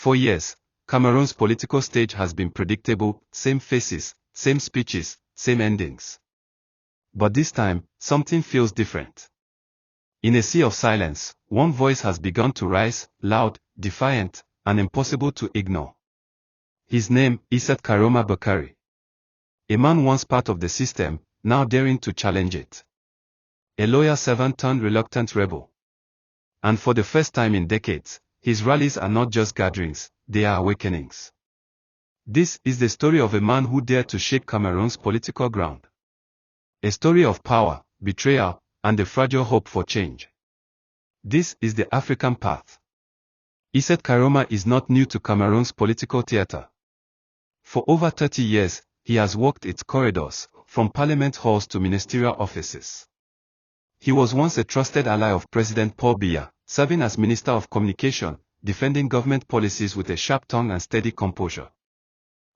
For years, Cameroon's political stage has been predictable: same faces, same speeches, same endings. But this time, something feels different. In a sea of silence, one voice has begun to rise, loud, defiant, and impossible to ignore. His name, Issa Tchiroma Bakary. A man once part of the system, now daring to challenge it. A loyal servant turned reluctant rebel. And for the first time in decades, his rallies are not just gatherings, they are awakenings. This is the story of a man who dared to shake Cameroon's political ground. A story of power, betrayal, and the fragile hope for change. This is the African path. Issa Tchiroma is not new to Cameroon's political theater. For over 30 years, he has walked its corridors, from parliament halls to ministerial offices. He was once a trusted ally of President Paul Biya, serving as Minister of Communication, defending government policies with a sharp tongue and steady composure.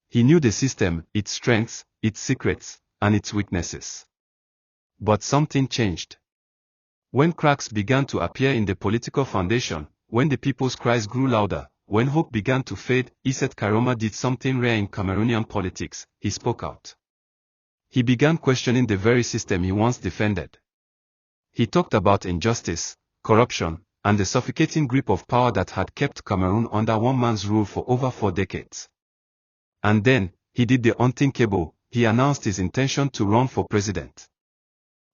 He knew the system, its strengths, its secrets, and its weaknesses. But something changed. When cracks began to appear in the political foundation, when the people's cries grew louder, when hope began to fade, Issa Tchiroma did something rare in Cameroonian politics: he spoke out. He began questioning the very system he once defended. He talked about injustice, corruption, and the suffocating grip of power that had kept Cameroon under one man's rule for over 4 decades. And then, he did the unthinkable: he announced his intention to run for president.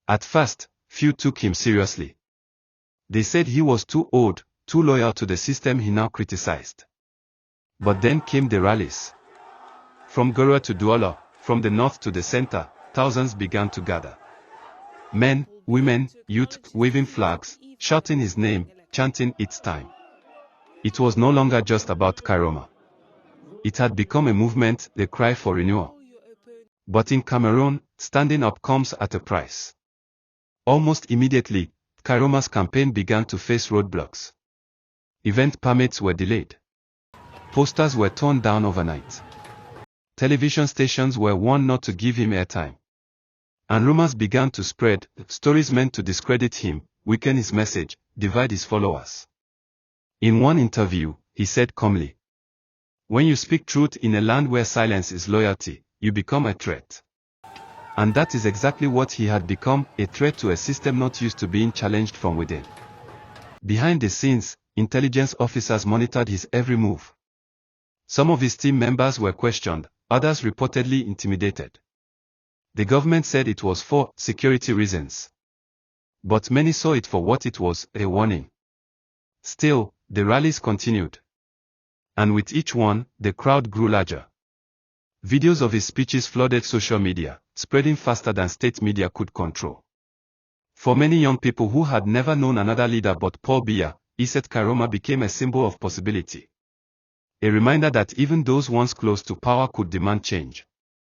At first, few took him seriously. They said he was too old, too loyal to the system he now criticized. But then came the rallies. From Gora to Douala, from the north to the center, thousands began to gather. Men, women, youth, waving flags, shouting his name, chanting "It's time." It was no longer just about Tchiroma. It had become a movement, the cry for renewal. But in Cameroon, standing up comes at a price. Almost immediately, Tchiroma's campaign began to face roadblocks. Event permits were delayed. Posters were torn down overnight. Television stations were warned not to give him airtime. And rumors began to spread, stories meant to discredit him, weaken his message, divide his followers. In one interview, he said calmly, "When you speak truth in a land where silence is loyalty, you become a threat." And that is exactly what he had become: a threat to a system not used to being challenged from within. Behind the scenes, intelligence officers monitored his every move. Some of his team members were questioned, others reportedly intimidated. The government said it was for security reasons. But many saw it for what it was: a warning. Still, the rallies continued. And with each one, the crowd grew larger. Videos of his speeches flooded social media, spreading faster than state media could control. For many young people who had never known another leader but Paul Biya, Issa Tchiroma became a symbol of possibility. A reminder that even those once close to power could demand change.